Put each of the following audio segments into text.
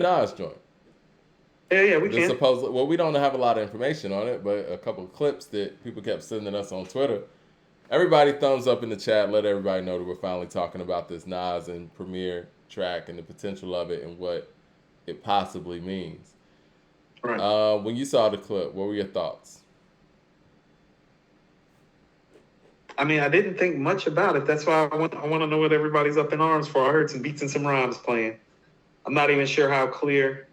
Nas joint. Yeah, we This can. supposedly, well, we don't have a lot of information on it, but a couple of clips that people kept sending us on Twitter. Everybody, thumbs up in the chat. Let everybody know that we're finally talking about this Nas and Premier track and the potential of it and what it possibly means. Right. When you saw the clip, what were your thoughts? I mean, I didn't think much about it. That's why I want to know what everybody's up in arms for. I heard some beats and some rhymes playing. I'm not even sure how clear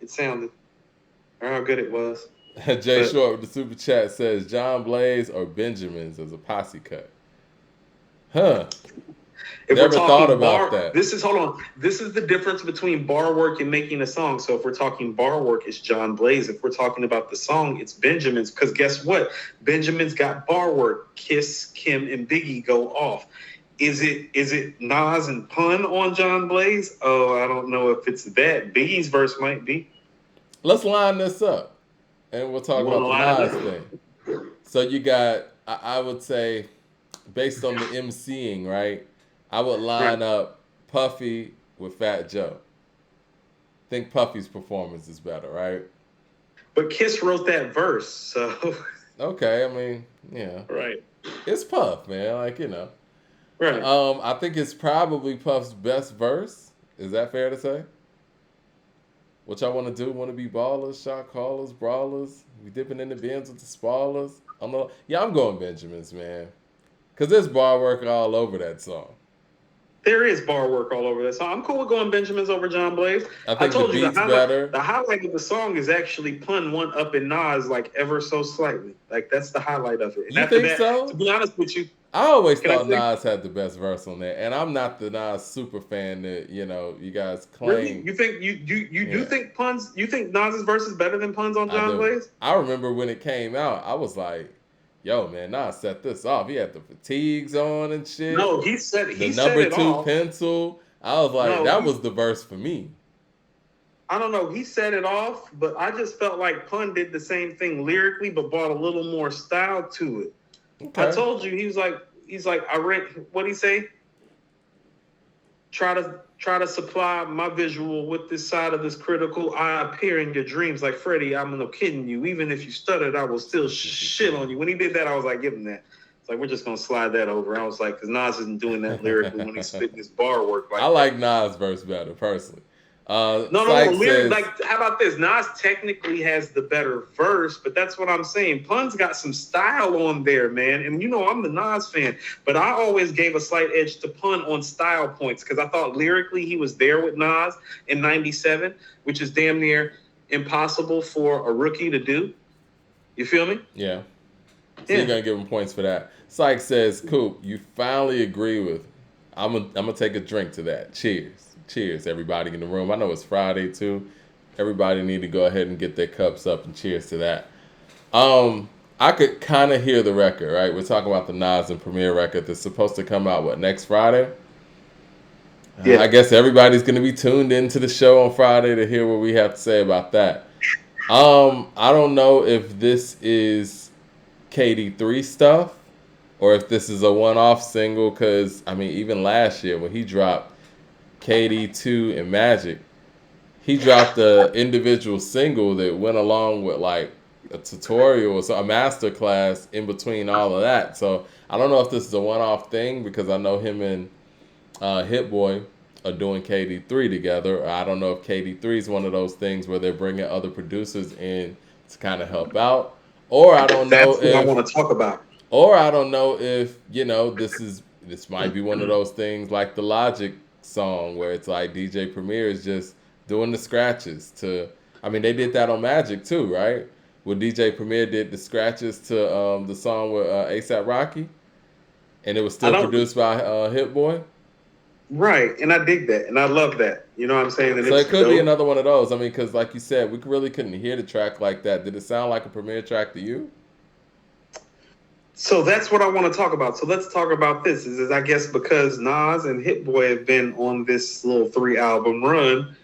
it sounded or how good it was. Jay But Short with the super chat says John Blaze or Benjamin's as a posse cut. Huh. if we're Never thought talking about bar, that. this is hold on. This is the difference between bar work and making a song. So if we're talking bar work, it's John Blaze. If we're talking about the song, it's Benjamin's. Because guess what? Benjamin's got bar work. Kiss, Kim, and Biggie go off. Is it Nas and Pun on John Blaze? Oh, I don't know if it's that. Biggie's verse might be. Let's line this up and we'll talk You want about to the line it Nas up? thing. So you got, I would say, based on the MCing, right? I would Right. line up Puffy with Fat Joe. Think Puffy's performance is better, right? But Kiss wrote that verse, so Okay, I mean, yeah, right, it's Puff, man. Like right. I think it's probably Puff's best verse. Is that fair to say? What y'all want to do? Want to be ballers, shot callers, brawlers? We dipping in the bins with the spoilers? Yeah, I'm going Benjamins, man. Cause there's bar work all over that song. There is bar work all over that song. I'm cool with going Benjamin's over John Blaze. I I think the told you beat's better. the highlight of the song is actually Pun one up in Nas like ever so slightly. Like that's the highlight of it. And You after think that, to so? be honest with you, I always can I thought say Nas had the best verse on there, and I'm not the Nas super fan that you guys really? claim. You do Yeah, think Pun's you think Nas's verse is better than Pun's on I John do. Blaze? I remember when it came out, I was like, "Yo, man, Nas set this off. He had the fatigues on and shit, No, the he said number it two off. pencil." I was like, No, "That was the verse for me." I don't know. He set it off, but I just felt like Pun did the same thing lyrically, but brought a little more style to it. I Okay. told you he's like I read what he say. Try to supply my visual with this side of this critical. I appear in your dreams like Freddie. I'm no kidding you. Even if you stuttered, I will still shit on you. When he did that, I was like, give him that. It's like we're just gonna slide that over. I was like, because Nas isn't doing that lyrically when he's spitting his bar work I like that. like Nas verse better personally. No. Psych Lyric, says, like, how about this? Nas technically has the better verse, but that's what I'm saying. Pun's got some style on there, man. And you know, I'm the Nas fan, but I always gave a slight edge to Pun on style points because I thought lyrically he was there with Nas in '97, which is damn near impossible for a rookie to do. You feel me? yeah. So you're Yeah. gonna give him points for that. Psych says, Coop, you finally agree with. I'm gonna take a drink to that. Cheers, cheers, everybody in the room. I know it's Friday too. Everybody need to go ahead and get their cups up and cheers to that. I could kind of hear the record, right? We're talking about the Nas and Premier record that's supposed to come out next Friday. Yeah. I guess everybody's gonna be tuned into the show on Friday to hear what we have to say about that. I don't know if this is KD3 stuff or if this is a one-off single. Because I mean, even last year when he dropped KD2 and Magic, he dropped the individual single that went along with like a tutorial or so, a master class in between all of that. So I don't know if this is a one-off thing because I know him and Hit-Boy are doing KD3 together. Or I don't know if KD3 is one of those things where they're bringing other producers in to kind of help out. Or I don't know That's what I if want to talk about. or I don't know if, this might be one of those things like the Logic song where it's like DJ Premier is just doing the scratches to I mean they did that on Magic too, right? Where DJ Premier did the scratches to the song with ASAP Rocky and it was I still don't produced by Hit Boy. right, and I dig that, and I love that. You know what I'm saying? And So it's it could be dope. another one of those. I mean, because like you said, we really couldn't hear the track like that. Did it sound like a Premier track to you? So that's what I want to talk about. So let's talk about this. Is I guess because Nas and Hit Boy have been on this little 3 album run,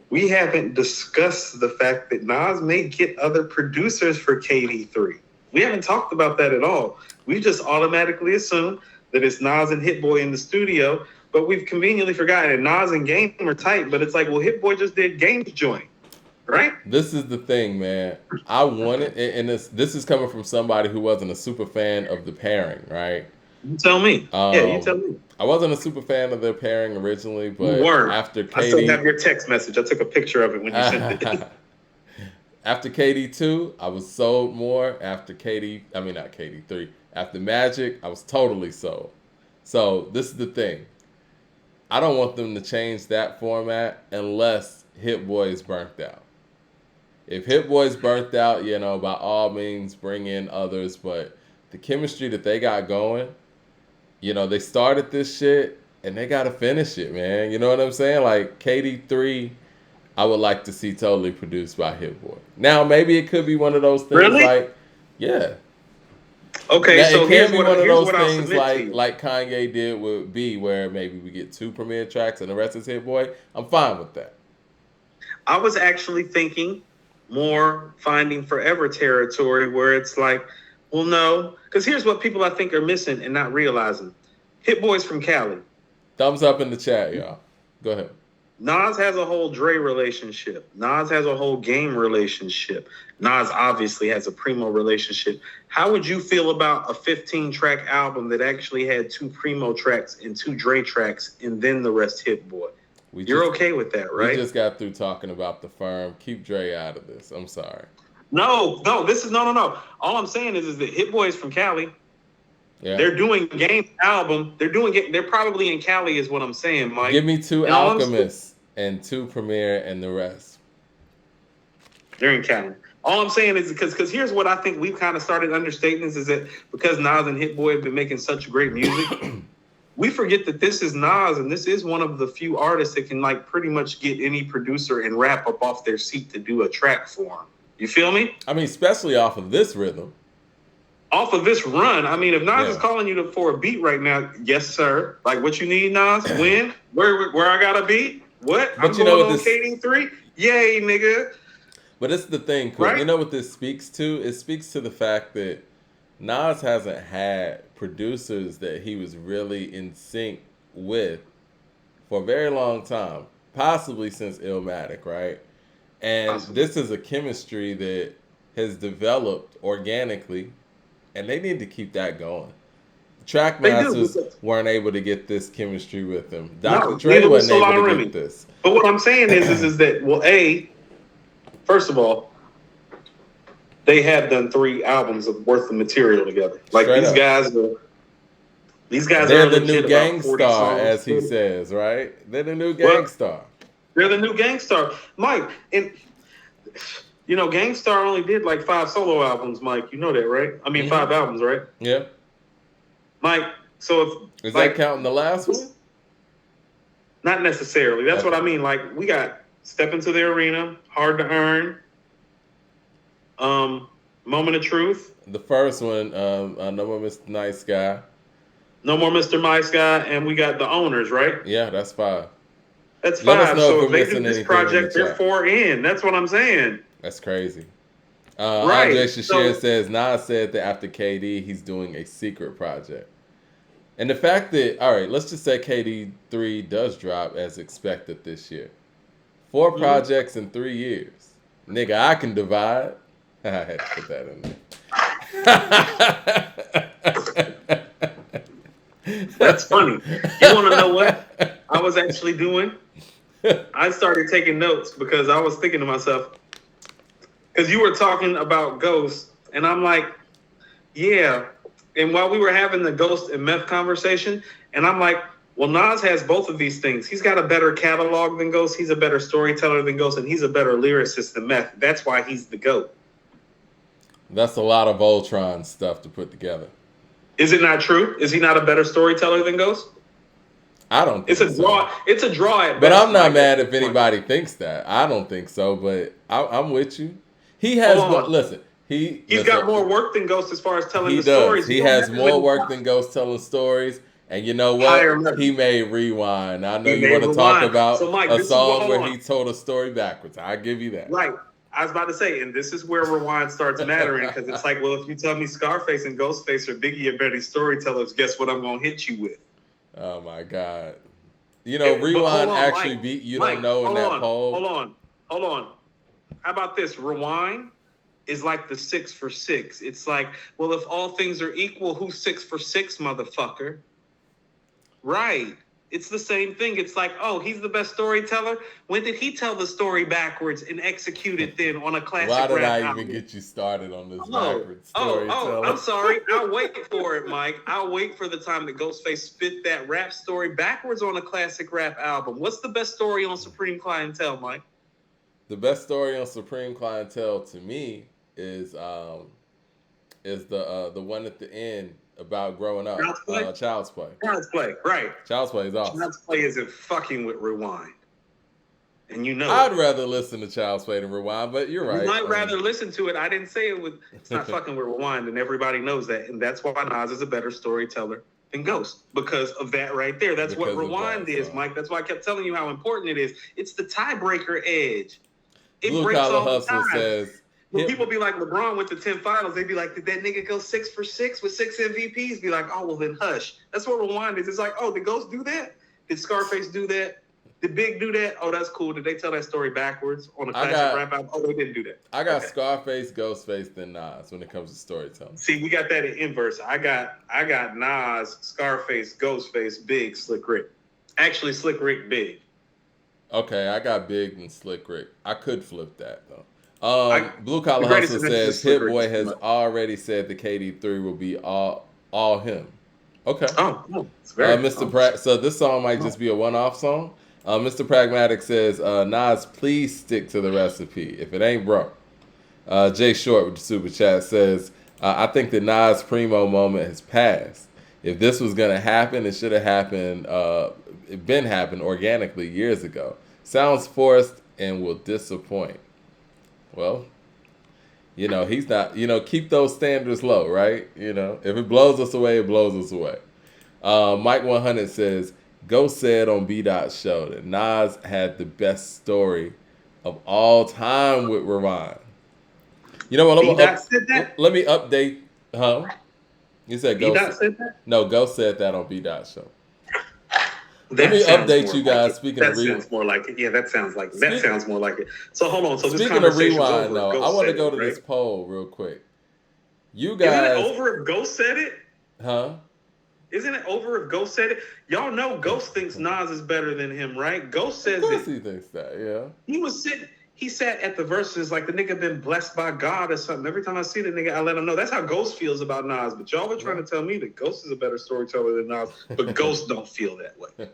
we haven't discussed the fact that Nas may get other producers for KD3. We haven't talked about that at all. We just automatically assume that it's Nas and Hit Boy in the studio but we've conveniently forgotten it. Nas and Game are tight, but it's like, well, Hit-Boy just did Game's joint, right? This is the thing, man. I wanted, and this is coming from somebody who wasn't a super fan of the pairing, right? You tell me. Yeah, you tell me. I wasn't a super fan of their pairing originally, but You weren't. after KD, I still have your text message. I took a picture of it when you sent it. After KD2, I was sold more. After not KD3. After Magic, I was totally sold. So this is the thing. I don't want them to change that format unless Hit-Boy is burnt out. If Hit-Boy's burnt out, by all means, bring in others. But the chemistry that they got going, they started this shit and they got to finish it, man. You know what I'm saying? Like KD3, I would like to see totally produced by Hit-Boy. Now, maybe it could be one of those things Really? yeah. Okay, Now, so it can be one of those I'll things submit to you. like Kanye did with B, where maybe we get 2 Premier tracks and the rest is Hit-Boy. I'm fine with that. I was actually thinking more Finding Forever territory where it's like, well, no. Because here's what people I think are missing and not realizing. Hit-Boy's from Cali. Thumbs up in the chat, y'all. Go ahead. Nas has a whole Dre relationship. Nas has a whole Game relationship. Nas obviously has a Primo relationship. How would you feel about a 15-track album that actually had 2 Primo tracks and 2 Dre tracks and then the rest Hit-Boy? You're okay with that, right? We just got through talking about the firm. Keep Dre out of this. I'm sorry. No. This is no. All I'm saying is that Hit-Boy is from Cali. Yeah. They're doing Game's album. They're probably in Cali, is what I'm saying, Mike. Give me 2 Alchemists and 2 Premier and the rest. They're in Cali. All I'm saying is because here's what I think we've kind of started understating is that because Nas and Hit-Boy have been making such great music, we forget that this is Nas and this is one of the few artists that can like pretty much get any producer and rap up off their seat to do a track for him. You feel me? I mean, especially off of this rhythm. Off of this run, I mean, if Nas is calling you for a beat right now, yes, sir. Like, what you need, Nas? When? Where I got a beat? What? But I'm going on KD3? Yay, nigga. But it's the thing, Chris. Right? You know what this speaks to? It speaks to the fact that Nas hasn't had producers that he was really in sync with for a very long time, possibly since Illmatic, right? And this is a chemistry that has developed organically, and they need to keep that going. Trackmasters weren't able to get this chemistry with them. Dr. Dre wasn't able to get this. But what I'm saying is that, well, first of all, they have done 3 albums worth of material together. Like these guys they're are the new gangstar, as he says, right? They're the new gangstar. They're the new gangstar, Mike. And Gangstar only did like 5 solo albums, Mike. You know that, right? I mean, 5 albums, right? Yeah. Mike, so is that counting the last one? Not necessarily. That's what I mean. Like, we got Step Into the Arena, Hard to Earn, Moment of Truth. The first one, No More Mr. Nice Guy. No More Mr. Nice Guy, and we got The Owners, right? Yeah, that's 5. That's 5. So if they do this project, they're 4 in. That's what I'm saying. That's crazy. Right. Andre Shashir says, Nas said that after KD, he's doing a secret project. And the fact that, all right, let's just say KD3 does drop as expected this year. 4 projects in 3 years. Nigga, I can divide. I had to put that in there. That's funny. You want to know what I was actually doing? I started taking notes because I was thinking to myself, because you were talking about Ghost, and I'm like, yeah. And while we were having the Ghost and Meth conversation, and I'm like, well, Nas has both of these things. He's got a better catalog than Ghost. He's a better storyteller than Ghost, and he's a better lyricist than Meth. That's why he's the GOAT. That's a lot of Voltron stuff to put together. Is it not true? Is he not a better storyteller than Ghost? I don't think it's a draw. It's a draw at But I'm not mad if anybody thinks that. I don't think so, but I'm with you. He has listen. He's got more work than Ghost as far as telling the stories. He has more work than Ghost telling stories. And you know what? He made Rewind. I know you want to talk about a song where he told a story backwards. I give you that. Right. I was about to say, and this is where Rewind starts mattering, because it's like, well, if you tell me Scarface and Ghostface or Biggie are better storytellers, guess what I'm going to hit you with? Oh, my God. Rewind on, actually Mike. beat You Mike, Don't Know in that poll. Hold on. How about this? Rewind is like the 6 for 6. It's like, well, if all things are equal, who's 6 for 6, motherfucker? Right. It's the same thing. It's like, oh, he's the best storyteller. When did he tell the story backwards and execute it then on a classic Why did rap I album? even get you started on this backwards storyteller? I'm sorry. I'll wait for it, Mike. I'll wait for the time that Ghostface spit that rap story backwards on a classic rap album. What's the best story on Supreme Clientele, Mike? The best story on Supreme Clientele to me is the one at the end about growing up. Child's Play. Child's Play, right. Child's Play is awesome. Child's Play isn't fucking with Rewind. And I'd rather listen to Child's Play than Rewind, but you're right. You might rather listen to it. I didn't say it's not fucking with Rewind, and everybody knows that. And that's why Nas is a better storyteller than Ghost, because of that right there. That's what Rewind is, Mike. That's why I kept telling you how important it is. It's the tiebreaker edge. It Blue breaks Collar all the Hustle time. says, when people be like, LeBron went to 10 finals, they'd be like, did that nigga go 6 for 6 with 6 MVPs? Be like, oh, well, then hush. That's what Rewind is. It's like, oh, did Ghost do that? Did Scarface do that? Did Big do that? Oh, that's cool. Did they tell that story backwards on a classic rap album? Oh, they didn't do that. I got Scarface, Ghostface, then Nas when it comes to storytelling. See, we got that in inverse. I got Nas, Scarface, Ghostface, Big, Slick Rick. Actually, Slick Rick, Big. Okay, I got Big and Slick Rick. I could flip that though. Blue Collar Hustle says Hit-Boy has already said the KD3 will be all him. Okay. It's very Mr. Pratt. So this song might just be a one-off song. Mr. Pragmatic says, Nas, please stick to the recipe. If it ain't broke. Jay Short with the super chat says, I think the Nas Primo moment has passed. If this was gonna happen, it should have happened. It been happened organically years ago. Sounds forced and will disappoint. Well, he's not. Keep those standards low, right? If it blows us away, it blows us away. Mike 100 says, Ghost said on B-Dot's show that Nas had the best story of all time with Rewind. You know what? Let me update. Huh? You said Ghost. B-Dot said that? No, Ghost said that on B-Dot's show. Let me update you guys. Speaking of Rewind, sounds more like it. Yeah, that sounds more like it. So hold on. So speaking of Rewind, though, I want to go to this poll real quick. You guys, isn't it over if Ghost said it? Huh? Isn't it over if Ghost said it? Y'all know Ghost thinks Nas is better than him, right? Ghost says it. Of course he thinks that. Yeah. He sat at the verses like the nigga been blessed by God or something. Every time I see the nigga, I let him know. That's how Ghost feels about Nas. But y'all are trying to tell me that Ghost is a better storyteller than Nas. But Ghost don't feel that way.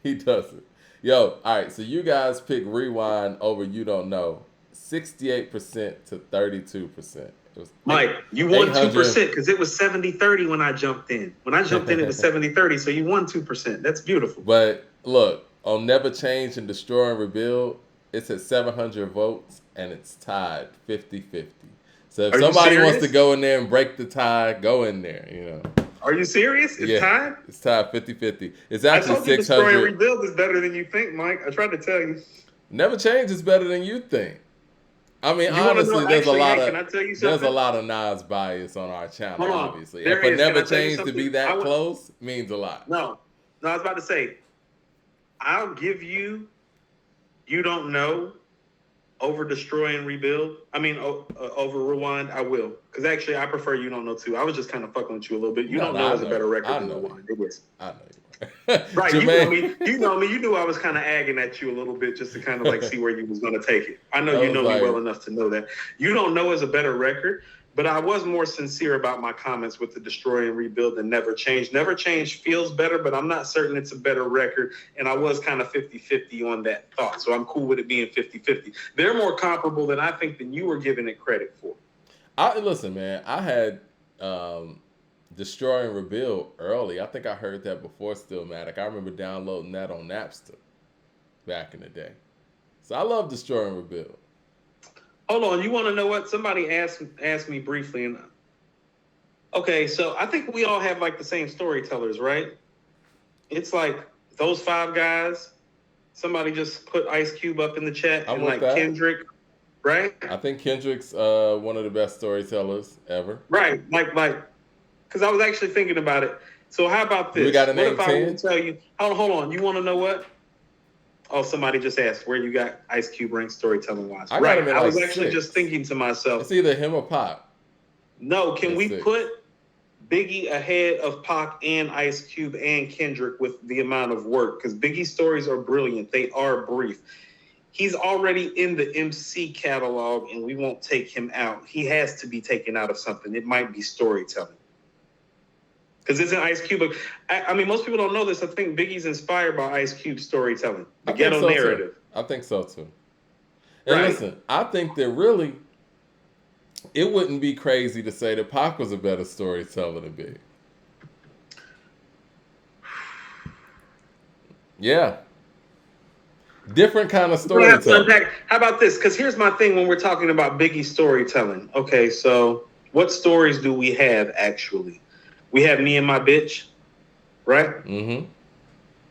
He doesn't. Yo, all right. So you guys pick Rewind over You Don't Know. 68% to 32%. Mike, you won 2% because it was 70-30 when I jumped in. When I jumped in, it was 70-30. So you won 2%. That's beautiful. But look, on Never Change and Destroy and Rebuild, it's at 700 votes, and it's tied 50-50. So if somebody wants to go in there and break the tie, go in there, Are you serious? It's tied? It's tied 50-50. It's actually 600. Destroy and Rebuild is better than you think, Mike. I tried to tell you. Never Change is better than you think. I mean, honestly, there's a lot of Nas bias on our channel, obviously. And for Never Change to be that close means a lot. No, I was about to say, I'll give you Don't Know over Destroy and Rebuild. I mean, over Rewind, I will. Because actually, I prefer You Don't Know too. I was just kind of fucking with you a little bit. You Don't Know is a better record than Rewind. It is. I know you. Right, you know me. You knew I was kind of agging at you a little bit just to kind of like see where you was going to take it. I know you know me well enough to know that. You Don't Know is a better record, but I was more sincere about my comments with the Destroy and Rebuild and Never Change. Never Change feels better, but I'm not certain it's a better record, and I was kind of 50-50 on that thought, so I'm cool with it being 50-50. They're more comparable than I think than you were giving it credit for. Listen, man, I had Destroy and Rebuild early. I think I heard that before Stillmatic. I remember downloading that on Napster back in the day. So I love Destroy and Rebuild. Hold on, you want to know what? Somebody asked me briefly. And okay, so I think we all have like the same storytellers, right? It's like those 5 guys. Somebody just put Ice Cube up in the chat and like that. Kendrick, right? I think Kendrick's one of the best storytellers ever. Right, like. Because I was actually thinking about it. So how about this? We got a what name if I 10? were to tell you? Hold on. You want to know what? Oh, somebody just asked where you got Ice Cube ranked storytelling wise. I got Right. him at I like was actually 6. just thinking to myself. It's either him or Pac. No, can we 6. put Biggie ahead of Pac and Ice Cube and Kendrick with the amount of work? Because Biggie's stories are brilliant. They are brief. He's already in the MC catalog, and we won't take him out. He has to be taken out of something. It might be storytelling. Because it's an Ice Cube. I mean, most people don't know this. I think Biggie's inspired by Ice Cube's storytelling, the ghetto narrative. I think so too. And Right. listen, I think that really, it wouldn't be crazy to say that Pac was a better storyteller than Big. Yeah. Different kind of storytelling. How about this? Because here's my thing when we're talking about Biggie storytelling. Okay, so what stories do we have actually? We have Me and My Bitch, right? Mm-hmm.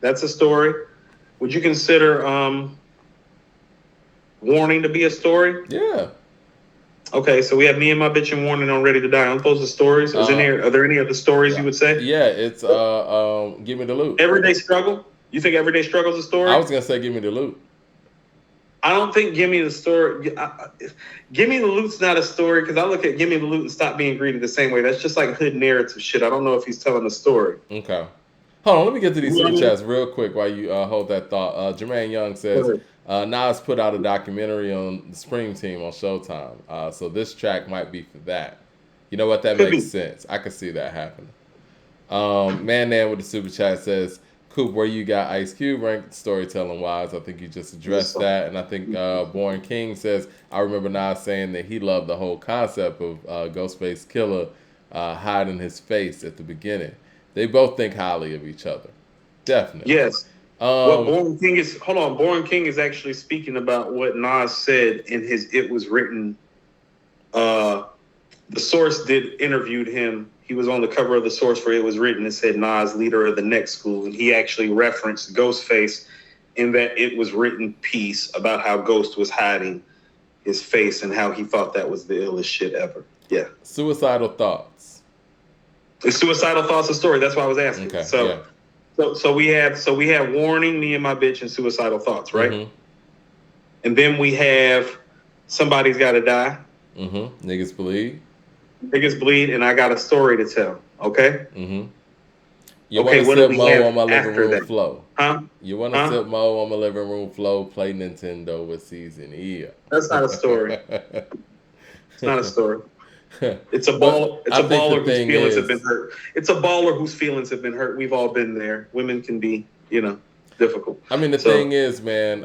That's a story. Would you consider Warning to be a story? Yeah. Okay, so we have Me and My Bitch and Warning on Ready to Die. Aren't those the stories? Are there any other stories you would say? Yeah, it's Give Me the Loot. Everyday Struggle? You think Everyday Struggle is a story? I was gonna say Give Me the Loot. I don't think Give Me the Story. Give Me the Loot's not a story because I look at Give Me the Loot and Stop Being Greedy the same way. That's just like hood narrative shit. I don't know if he's telling a story. Okay. Hold on, let me get to these super chats real quick while you hold that thought. Jermaine Young says Nas put out a documentary on the Supreme Team on Showtime. So this track might be for that. You know what? That makes sense. I could see that happening. Man with the super chat says, Coop, where you got Ice Cube ranked storytelling wise? I think you just addressed that. And I think Born King says, I remember Nas saying that he loved the whole concept of Ghostface Killer hiding his face at the beginning. They both think highly of each other. Definitely. Yes. What Born King is, hold on, Born King is actually speaking about what Nas said in his It Was Written. The Source interviewed him. He was on the cover of the Source for It Was Written. It said Nas, leader of the next school. And he actually referenced Ghostface in that It Was Written piece about how Ghost was hiding his face and how he thought that was the illest shit ever. Yeah. Suicidal Thoughts. The Suicidal Thoughts a story. That's why I was asking. Okay. So we have Warning, Me and My Bitch, and Suicidal Thoughts, right? Mm-hmm. And then we have Somebody's Gotta Die. Mm-hmm. Niggas Bleed, and I Got a Story to Tell. Okay. Mm-hmm. You okay, want to sip Mo on my living room flow? Huh? You want to sip Mo on my living room flow? Play Nintendo with Season E. That's not a story. It's not a story. It's a ball. It's a baller whose feelings have been hurt. It's a baller whose feelings have been hurt. We've all been there. Women can be, difficult. I mean, the thing is, man,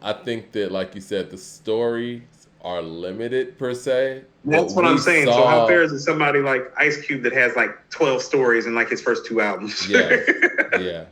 I think that, like you said, the stories are limited per se. That's what I'm saying. So how fair is it somebody like Ice Cube that has like 12 stories in like his first 2 albums? Yeah,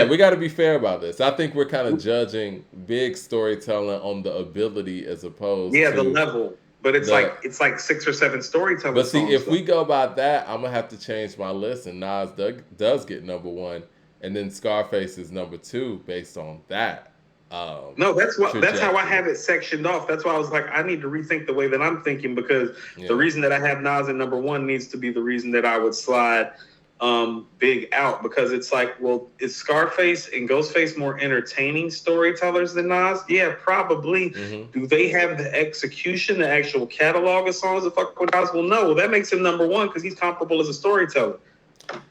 we got to be fair about this. I think we're kind of judging big storytelling on the ability as opposed to the level. But it's like 6 or 7 storytelling. But see, if we go by that, I'm gonna have to change my list, and Nas does get number 1, and then Scarface is number 2 based on that. No, that's how I have it sectioned off. That's why I was like, I need to rethink the way that I'm thinking because the reason that I have Nas at number 1 needs to be the reason that I would slide Big out because it's like, well, is Scarface and Ghostface more entertaining storytellers than Nas? Yeah, probably. Mm-hmm. Do they have the execution, the actual catalog of songs that fuck with Nas? Well, no. Well, that makes him number 1 because he's comparable as a storyteller.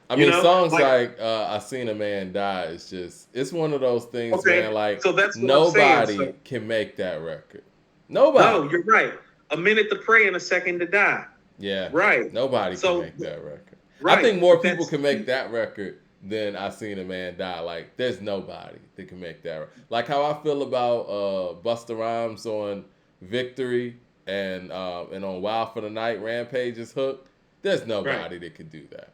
I mean, songs like I Seen a Man Die is just, it's one of those things, man, like so that's nobody can make that record. Nobody. No, you're right. A minute to pray and a second to die. Yeah. Right. Nobody can make that record. Right. I think more people can make that record than I Seen a Man Die. Like, there's nobody that can make that record. Like how I feel about Busta Rhymes on Victory and on Wild for the Night, Rampage's Hook. There's nobody that could do that.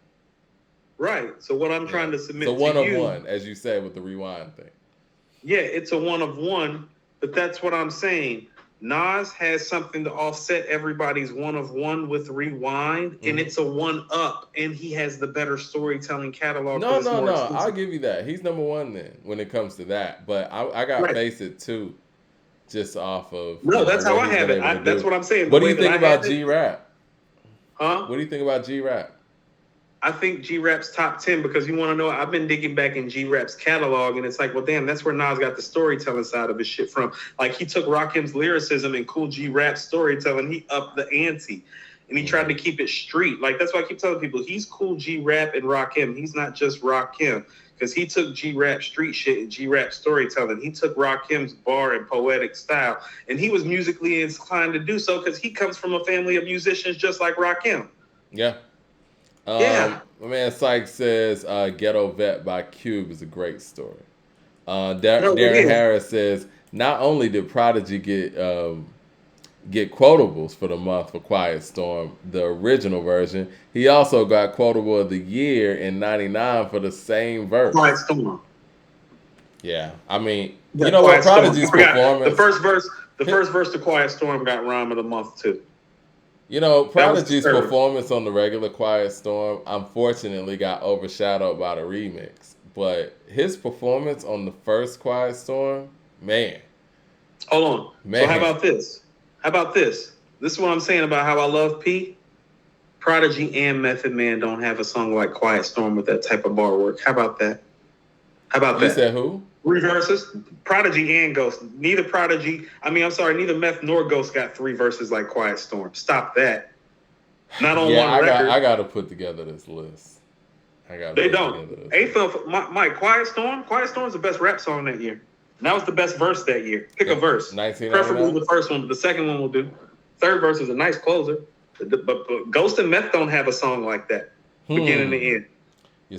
Right. So what I'm trying to submit to you... It's a one of one, as you say, with the rewind thing. Yeah, it's a one of one, but that's what I'm saying. Nas has something to offset everybody's one of one with rewind, and it's a one up, and he has the better storytelling catalog. No. I'll give you that. He's number 1 then when it comes to that. But I got Face It too, just off of. No, that's how I have it. That's what I'm saying. What do you think about G-Rap? Huh? What do you think about G-Rap? I think G-Rap's top 10 because you want to know, I've been digging back in G-Rap's catalog and it's like, well, damn, that's where Nas got the storytelling side of his shit from. Like he took Rakim's lyricism and Cool G-Rap's storytelling, he upped the ante and he tried to keep it street. Like that's why I keep telling people he's Cool G-Rap and Rakim. He's not just Rakim because he took G-Rap street shit and G-Rap storytelling. He took Rakim's bar and poetic style and he was musically inclined to do so because he comes from a family of musicians just like Rakim. Yeah. Yeah. My man Sykes says Ghetto Vet by Cube is a great story. Darren Harris says not only did Prodigy get quotables for the month for Quiet Storm, the original version, he also got quotable of the year in '99 for the same verse. Quiet Storm. Yeah, I mean, you know what? Prodigy's performance. The first verse to Quiet Storm got rhyme of the month too. You know, Prodigy's performance on the regular Quiet Storm, unfortunately, got overshadowed by the remix. But his performance on the first Quiet Storm, man. Hold on. Man. So how about this? This is what I'm saying about how I love P. Prodigy and Method Man don't have a song like Quiet Storm with that type of bar work. How about that? You said who? 3 verses. Prodigy and Ghost. Neither Meth nor Ghost got 3 verses like Quiet Storm. Stop that. Not on one record. I got to put together this list. They don't. Mike, Quiet Storm's the best rap song that year. And that was the best verse that year. Pick a verse. Preferably the first one, but the second one will do. Third verse is a nice closer. But Ghost and Meth don't have a song like that. Beginning to end.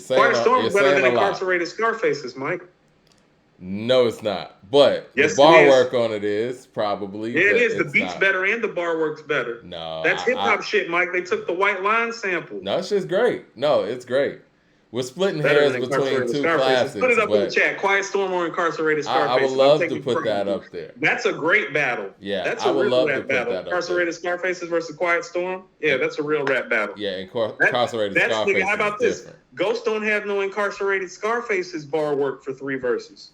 Quiet Storm is better than Incarcerated Scarfaces, Mike. No, it's not. But the bar work on it is probably. Yeah, it is. The beat's better and the bar work's better. No. That's hip-hop shit, Mike. They took the White Line sample. No, it's just great. No, it's great. We're splitting hairs between two classics. Put it up in the chat. Quiet Storm or Incarcerated Scarfaces. I would love to put that up there. That's a great battle. Yeah, that's a real rap battle. Incarcerated Scarfaces versus Quiet Storm. Yeah, that's a real rap battle. Yeah, Incarcerated Scarfaces. How about this? Ghost don't have no Incarcerated Scarfaces bar work for 3 verses.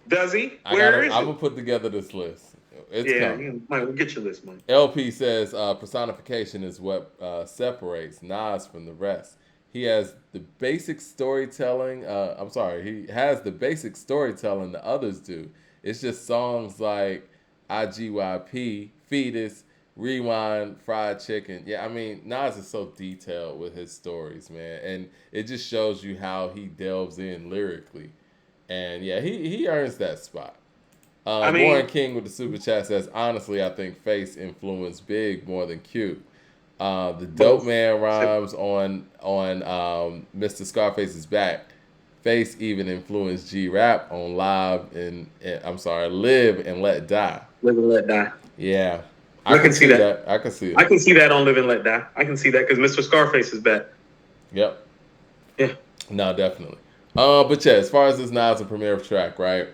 Does he? Where is it? I'm gonna put together this list. Mike, we'll get your list, Mike. LP says personification is what separates Nas from the rest. He has the basic storytelling. He has the basic storytelling the others do. It's just songs like IGYP, Fetus, Rewind, Fried Chicken. Yeah, I mean, Nas is so detailed with his stories, man. And it just shows you how he delves in lyrically. And yeah, he earns that spot. Warren King with the super chat says, honestly, I think Face influenced Big more than Q. The Dope Man rhymes on Mr. Scarface's Back. Face even influenced G-Rap on Live and Live and Let Die. Live and Let Die. Yeah. I can see that. I can see it. I can see that on Live and Let Die. I can see that because Mr. Scarface is back. Yep. Yeah. No, definitely. But yeah, as far as this Nas and Premier track, right?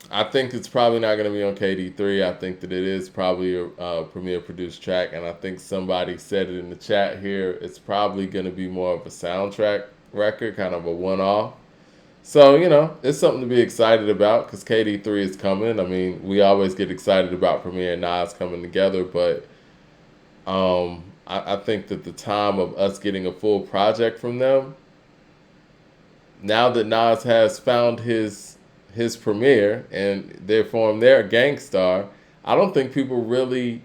I think it's probably not going to be on KD3. I think that it is probably a Premier produced track, and I think somebody said it in the chat here. It's probably going to be more of a soundtrack record, kind of a one-off. So, you know, it's something to be excited about because KD3 is coming. I mean, we always get excited about Premier and Nas coming together, but I think that the time of us getting a full project from them, now that Nas has found his Premier and they formed their gangstar, I don't think people really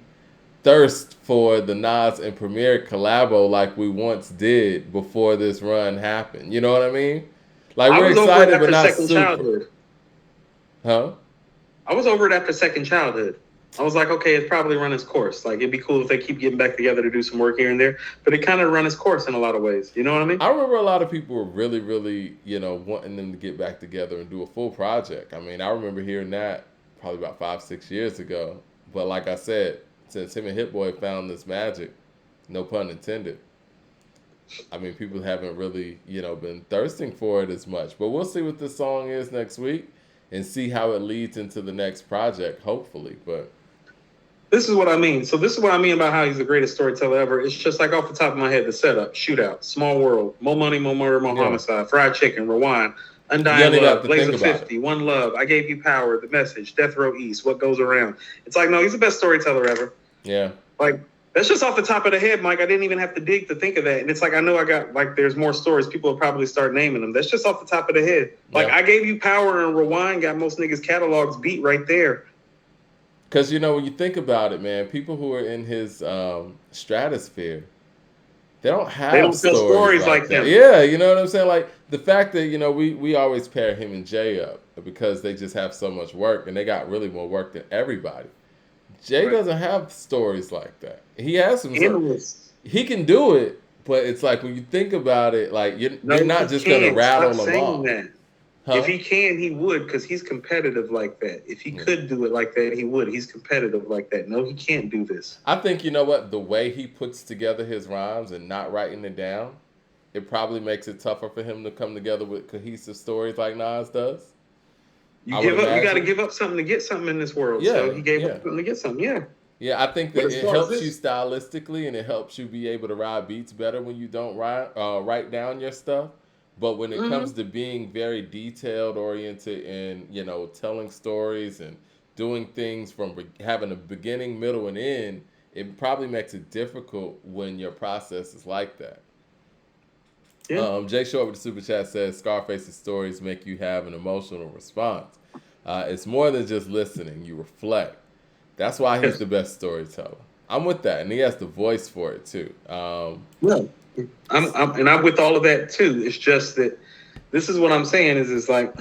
thirst for the Nas and Premier collabo like we once did before this run happened. You know what I mean? Like, we're excited, but not super. Childhood. Huh? I was over it after Second Childhood. I was like, okay, it's probably run its course. Like, it'd be cool if they keep getting back together to do some work here and there. But it kind of run its course in a lot of ways. You know what I mean? I remember a lot of people were really, really, wanting them to get back together and do a full project. I mean, I remember hearing that probably about 5-6 years ago. But like I said, since him and Hit-Boy found this magic, no pun intended, I mean, people haven't really, been thirsting for it as much. But we'll see what this song is next week and see how it leads into the next project, hopefully. But this is what I mean. So this is what I mean about how he's the greatest storyteller ever. It's just like off the top of my head, the setup, Shootout, Small World, More Money, More Murder, More Homicide, Fried Chicken, Rewind, Undying Love, Blaze of 50, One Love, I Gave You Power, The Message, Death Row East, What Goes Around. It's like, no, he's the best storyteller ever. Yeah. Like, that's just off the top of the head, Mike. I didn't even have to dig to think of that. And it's like, I know I got, like, there's more stories. People will probably start naming them. That's just off the top of the head. Like, I gave you Power and Rewind, got most niggas' catalogs beat right there. Because, when you think about it, man, people who are in his stratosphere, they don't have tell stories like that. them. Yeah, you know what I'm saying? Like, the fact that, we always pair him and Jay up because they just have so much work, and they got really more work than everybody. Jay doesn't have stories like that. He has some. He can do it, but it's like when you think about it, like you're not just gonna rattle them off. Huh? If he can, he would, because he's competitive like that. If he could do it like that, he would. He's competitive like that. No, he can't do this. I think, the way he puts together his rhymes and not writing it down, it probably makes it tougher for him to come together with cohesive stories like Nas does. You got to give up something to get something in this world. Yeah, so he gave up something to get something. Yeah. Yeah, I think that it helps you stylistically, and it helps you be able to ride beats better when you don't write down your stuff. But when it comes to being very detailed oriented and, telling stories and doing things from having a beginning, middle, and end, it probably makes it difficult when your process is like that. Yeah. Jay Short with the Super Chat says, Scarface's stories make you have an emotional response. It's more than just listening. You reflect. That's why he's the best storyteller. I'm with that. And he has the voice for it, too. I'm with all of that too. It's just that this is what I'm saying is it's like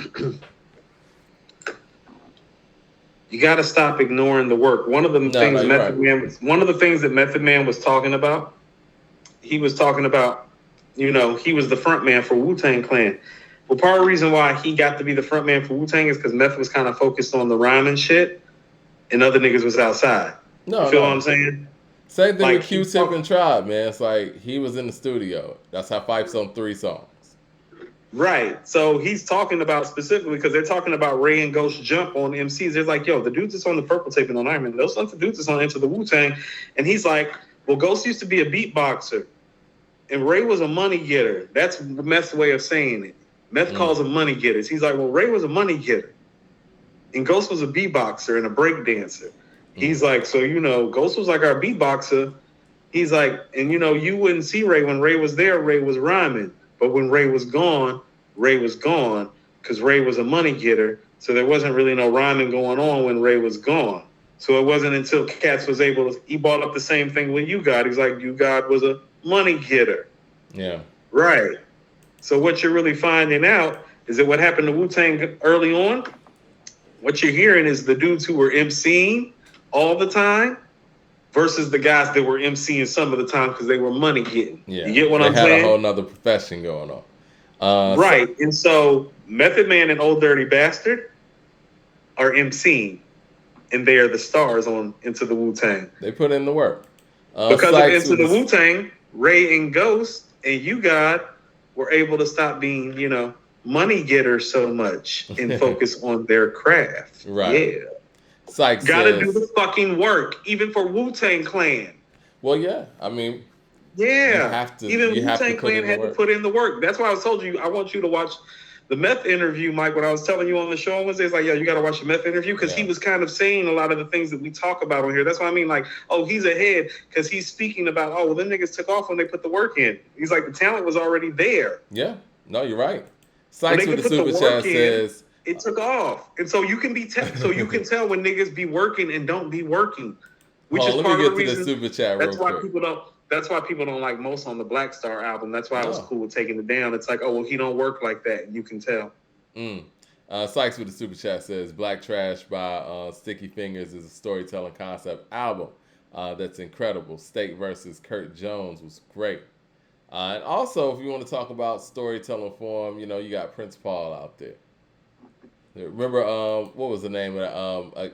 you got to stop ignoring the work. One of the things that Method Man was talking about, he was talking about, he was the front man for Wu-Tang Clan. Well, part of the reason why he got to be the front man for Wu-Tang is because Method was kind of focused on the rhyming shit, and other niggas was outside. You feel what I'm saying? Same thing with Q-Tip and Tribe, man. It's like he was in the studio. That's how Fife's on 3 songs. Right. So he's talking about specifically because they're talking about Ray and Ghost Jump on MCs. They're like, yo, the dudes that's on the Purple Tape and on Iron Man, those sons of dudes that's on Into the Wu-Tang. And he's like, well, Ghost used to be a beatboxer. And Ray was a money getter. That's Meth's way of saying it. Meth calls them money getters. He's like, well, Ray was a money getter. And Ghost was a beatboxer and a break dancer. He's like, so, Ghost was like our beatboxer. He's like, and, you wouldn't see Ray. When Ray was there, Ray was rhyming. But when Ray was gone because Ray was a money getter. So there wasn't really no rhyming going on when Ray was gone. So it wasn't until Cats was able to, he brought up the same thing with You God. He's like, You God was a money getter. Yeah. Right. So what you're really finding out is that what happened to Wu-Tang early on, what you're hearing is the dudes who were MCing all the time versus the guys that were MCing some of the time because they were money getting. Yeah. You get what I'm saying? They had a whole nother profession going on. Right. And so Method Man and Old Dirty Bastard are MCing, and they are the stars on Into the Wu-Tang. They put in the work. Because of Into the Wu-Tang, Ray and Ghost and You God were able to stop being, money getters so much and focus on their craft. Right. Yeah. Sykes gotta do the fucking work, even for Wu-Tang Clan. Well, yeah. I mean, yeah. Even Wu-Tang Clan had to put in the work. That's why I told you I want you to watch the Meth interview, Mike. When I was telling you on the show on Wednesday, it's like, you got to watch the Meth interview because he was kind of saying a lot of the things that we talk about on here. That's what I mean. Like, he's ahead because he's speaking about, them niggas took off when they put the work in. He's like, the talent was already there. Yeah. No, you're right. Sykes with the super chat says it took off, and so you can so you can tell when niggas be working and don't be working, which is part of the reason. The super chat that's why people don't. That's why people don't like Most on the Black Star album. That's why I was cool with taking it down. It's like, he don't work like that. You can tell. Sykes with the super chat says Black Trash by Sticky Fingers is a storytelling concept album that's incredible. State versus Kurt Jones was great. And also, if you want to talk about storytelling form, you got Prince Paul out there. Remember, what was the name of that?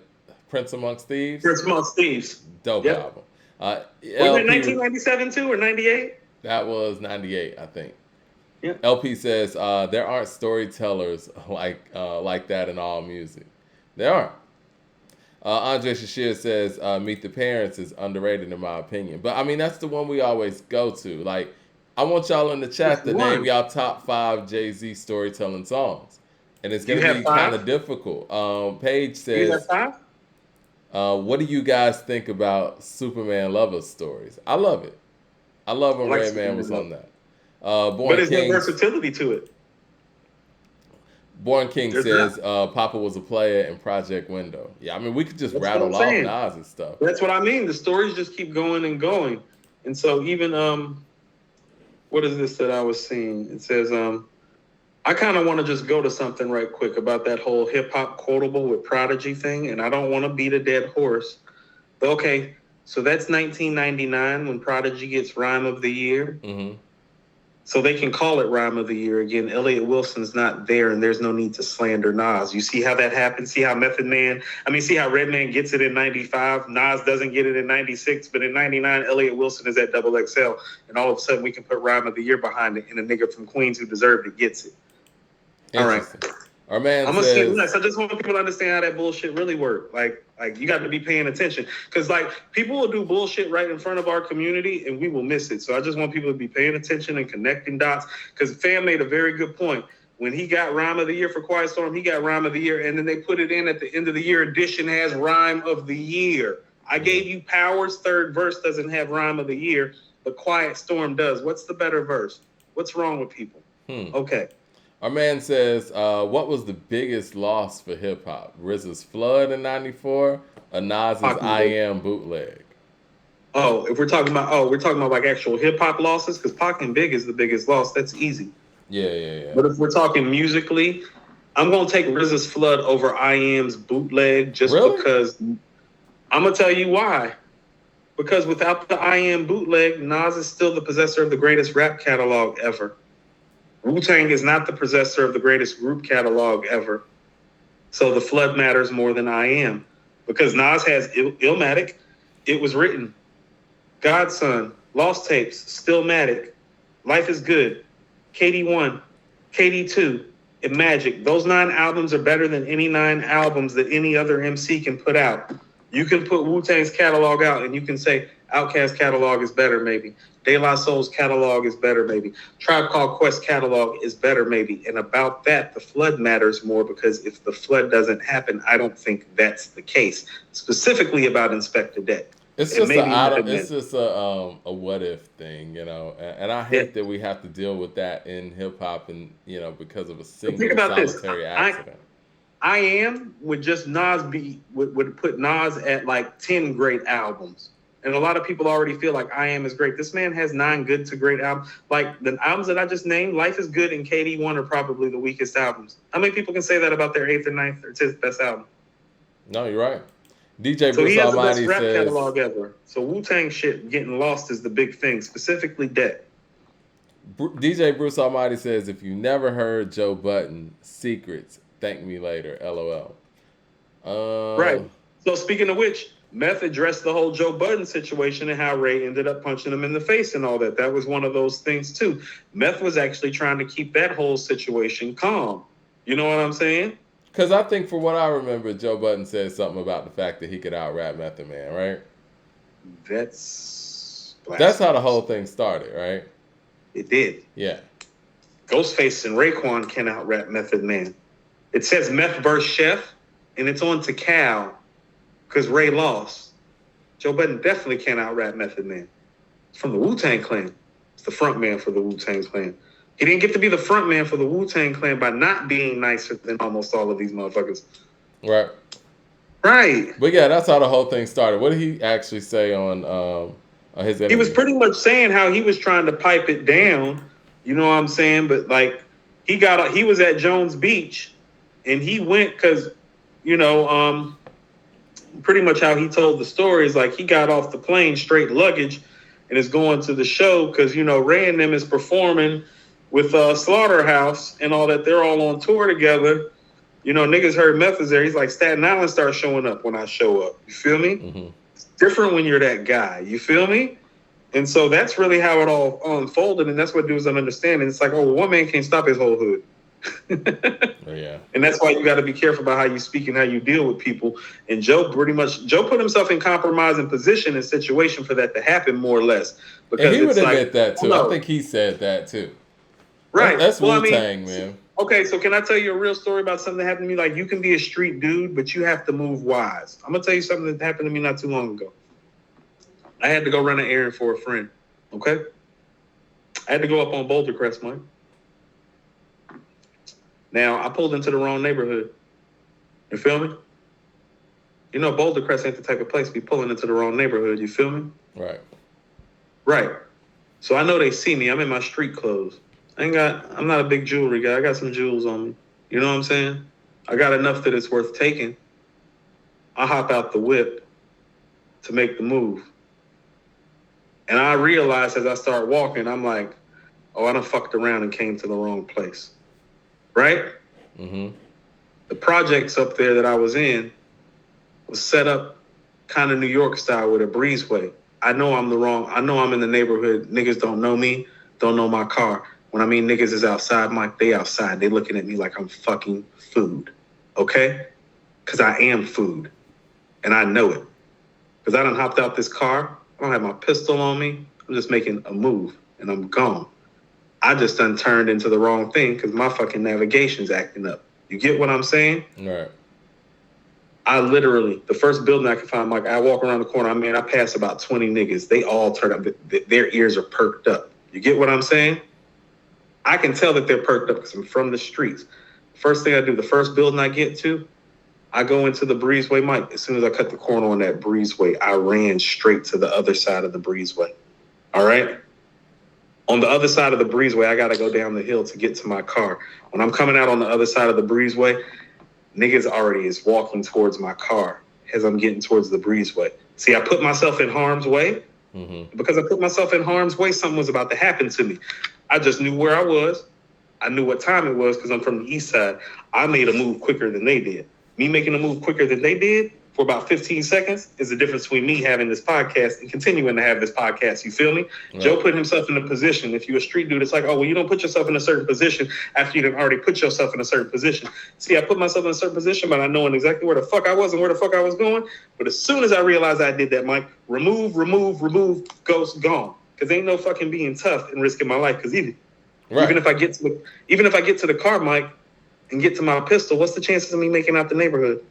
Prince Amongst Thieves? Prince Amongst Thieves. Dope album. Was it 1997 too, or 98? That was 98, I think. Yeah. LP says there aren't storytellers like that in all music. There aren't. Andre Shashir says Meet the Parents is underrated in my opinion. But, I mean, that's the one we always go to. Like, I want y'all in the chat to name y'all top 5 Jay-Z storytelling songs. And it's going to be kind of difficult. Paige says... You have 5? What do you guys think about Superman lover stories? I love it. I love when I like Redman was Superman. on that. But is there versatility to it? Born King There's not. says Papa was a player in Project Window. Yeah, I mean, we could just That's what I'm rattle off saying. Nas and stuff. That's what I mean. The stories just keep going and going. And so even what is this that I was seeing? It says I kind of want to just go to something right quick about that whole hip hop quotable with Prodigy thing, and I don't want to beat a dead horse. But okay, so that's 1999 when Prodigy gets Rhyme of the Year. Mm-hmm. So they can call it Rhyme of the Year again. Elliott Wilson's not there, and there's no need to slander Nas. You see how that happens? See how see how Redman gets it in 95? Nas doesn't get it in 96, but in 99, Elliott Wilson is at Double XL, and all of a sudden we can put Rhyme of the Year behind it, and a nigga from Queens who deserved it gets it. All right. Our man I'm says, gonna say less. I just want people to understand how that bullshit really works. Like you got to be paying attention, because like people will do bullshit right in front of our community and we will miss it. So I just want people to be paying attention and connecting dots. Because Fam made a very good point. When he got Rhyme of the Year for Quiet Storm, he got Rhyme of the Year, and then they put it in at the end of the year edition has Rhyme of the Year. I gave you Power's third verse doesn't have Rhyme of the Year, but Quiet Storm does. What's the better verse? What's wrong with people? Okay. Our man says, what was the biggest loss for hip hop? RZA's Flood in '94 or Nas's I Am bootleg? Oh, if we're talking about like actual hip hop losses, because Pac and Big is the biggest loss. That's easy. Yeah. But if we're talking musically, I'm gonna take RZA's Flood over I Am's bootleg just because I'm gonna tell you why. Because without the I Am bootleg, Nas is still the possessor of the greatest rap catalog ever. Wu-Tang is not the possessor of the greatest group catalog ever. So the Flood matters more than I Am. Because Nas has Illmatic, It Was Written, Godson, Lost Tapes, Stillmatic, Life is Good, KD1, KD2, and Magic. Those 9 albums are better than any 9 albums that any other MC can put out. You can put Wu-Tang's catalog out and you can say Outkast's catalog is better maybe. De La Soul's catalog is better maybe. Tribe Called Quest catalog is better maybe. And about that, the Flood matters more, because if the Flood doesn't happen, I don't think that's the case. Specifically about Inspector Deck. It's just a what if thing, you know, and I hate that we have to deal with that in hip hop, and because of a single solitary accident. I Am would just Nas would put Nas at like 10 great albums. And a lot of people already feel like I Am is great. This man has 9 good to great albums. Like the albums that I just named, Life is Good and KD1 are probably the weakest albums. How many people can say that about their 8th or 9th or 10th best album? No, you're right. DJ so Bruce he has Almighty the best rap says, catalog ever. So Wu-Tang shit getting lost is the big thing, specifically Deck. DJ Bruce Almighty says, if you never heard Joe Budden, Secrets, thank me later, LOL. Right. So speaking of which, Meth addressed the whole Joe Budden situation and how Ray ended up punching him in the face and all that. That was one of those things too. Meth was actually trying to keep that whole situation calm. You know what I'm saying? Because I think, for what I remember, Joe Budden said something about the fact that he could out-rap Method Man, right? That's how the whole thing started, right? It did. Yeah. Ghostface and Raekwon can out-rap Method Man. It says Meth versus Chef, and it's on to Cal because Ray lost. Joe Budden definitely can't out-rap Method Man. It's from the Wu-Tang Clan. It's the front man for the Wu-Tang Clan. He didn't get to be the front man for the Wu-Tang Clan by not being nicer than almost all of these motherfuckers. Right. Right. But yeah, that's how the whole thing started. What did he actually say on his interview? He was pretty much saying how he was trying to pipe it down. You know what I'm saying? But like he was at Jones Beach and he went because, pretty much how he told the story is like he got off the plane straight luggage and is going to the show because, Ray and them is performing with Slaughterhouse and all that. They're all on tour together. Niggas heard Meth is there. He's like, Staten Island starts showing up when I show up. You feel me? Mm-hmm. It's different when you're that guy. You feel me? And so that's really how it all unfolded. And that's what dudes don't understand. And it's like, one man can't stop his whole hood. Oh, yeah. And that's why you got to be careful about how you speak and how you deal with people. And Joe put himself in compromising position and situation for that to happen, more or less. Because and he would admit that too. I think he said that too. Right. That's Wu-Tang, man. Okay, so can I tell you a real story about something that happened to me? Like, you can be a street dude, but you have to move wise. I'm gonna tell you something that happened to me not too long ago. I had to go run an errand for a friend. Okay, I had to go up on Boulder Crest, Mike. Now I pulled into the wrong neighborhood. You feel me? You know, Boulder Crest ain't the type of place to be pulling into the wrong neighborhood. You feel me? Right. Right. So I know they see me. I'm in my street clothes. I'm not a big jewelry guy. I got some jewels on me. You know what I'm saying? I got enough that it's worth taking. I hop out the whip to make the move. And I realize as I start walking, I'm like, oh, I done fucked around and came to the wrong place. Right? Mm-hmm. The projects up there that I was in was set up kind of New York style with a breezeway. I know I'm in the neighborhood. Niggas don't know me, don't know my car. When I mean niggas is outside, Mike, they outside. They looking at me like I'm fucking food. Okay? Because I am food. And I know it. Because I done hopped out this car. I don't have my pistol on me. I'm just making a move. And I'm gone. I just done turned into the wrong thing because my fucking navigation's acting up. You get what I'm saying? Right. I literally, the first building I can find, Mike, I walk around the corner. I pass about 20 niggas. They all turn up. Their ears are perked up. You get what I'm saying? I can tell that they're perked up because I'm from the streets. First thing I do, the first building I get to, I go into the breezeway, Mike. As soon as I cut the corner on that breezeway, I ran straight to the other side of the breezeway. All right? On the other side of the breezeway, I got to go down the hill to get to my car. When I'm coming out on the other side of the breezeway, niggas already is walking towards my car as I'm getting towards the breezeway. See, I put myself in harm's way. Mm-hmm. Because I put myself in harm's way, something was about to happen to me. I just knew where I was. I knew what time it was because I'm from the east side. I made a move quicker than they did. Me making a move quicker than they did for about 15 seconds is the difference between me having this podcast and continuing to have this podcast. You feel me? Right. Joe put himself in a position. If you're a street dude, it's like, oh, well, you don't put yourself in a certain position after you've already put yourself in a certain position. See, I put myself in a certain position, but I knowing exactly where the fuck I was and where the fuck I was going. But as soon as I realized I did that, Mike, remove, ghost, gone. Because ain't no fucking being tough and risking my life. Because even if I get to the car, Mike, and get to my pistol, what's the chances of me making out the neighborhood?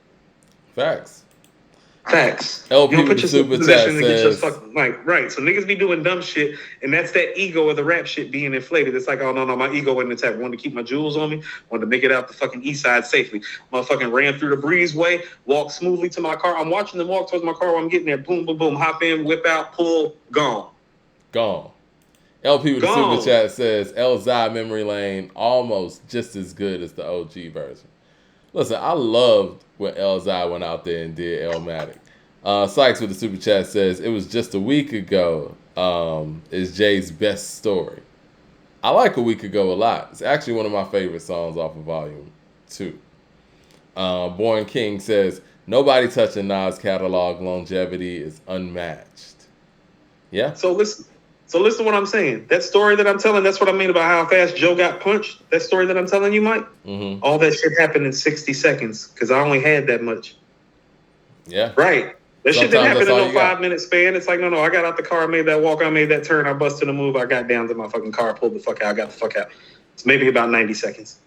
Facts. LP you put yourself in position and get your fucking right. So niggas be doing dumb shit, and that's that ego of the rap shit being inflated. It's like, oh no, my ego wasn't attacked. Wanted to keep my jewels on me, wanted to make it out the fucking east side safely. Motherfucking ran through the breezeway, walked smoothly to my car. I'm watching them walk towards my car while I'm getting there. Boom, boom, boom, hop in, whip out, pull, gone. LP with the super chat says, Elzai Memory Lane almost just as good as the OG version. Listen, I loved when Elzai went out there and did Elmatic. Sykes with the super chat says, it was just a week ago is Jay's best story. I like A Week Ago a lot. It's actually one of my favorite songs off of Volume 2. Born King says, nobody touching Nas' catalog longevity is unmatched. Yeah. So listen to what I'm saying. That story that I'm telling, that's what I mean about how fast Joe got punched. That story that I'm telling you, Mike, all that shit happened in 60 seconds because I only had that much. Yeah. Right. That shit didn't happen in no 5-minute span. It's like, no, I got out the car, I made that walk, I made that turn, I busted a move, I got down to my fucking car, pulled the fuck out, I got the fuck out. It's maybe about 90 seconds.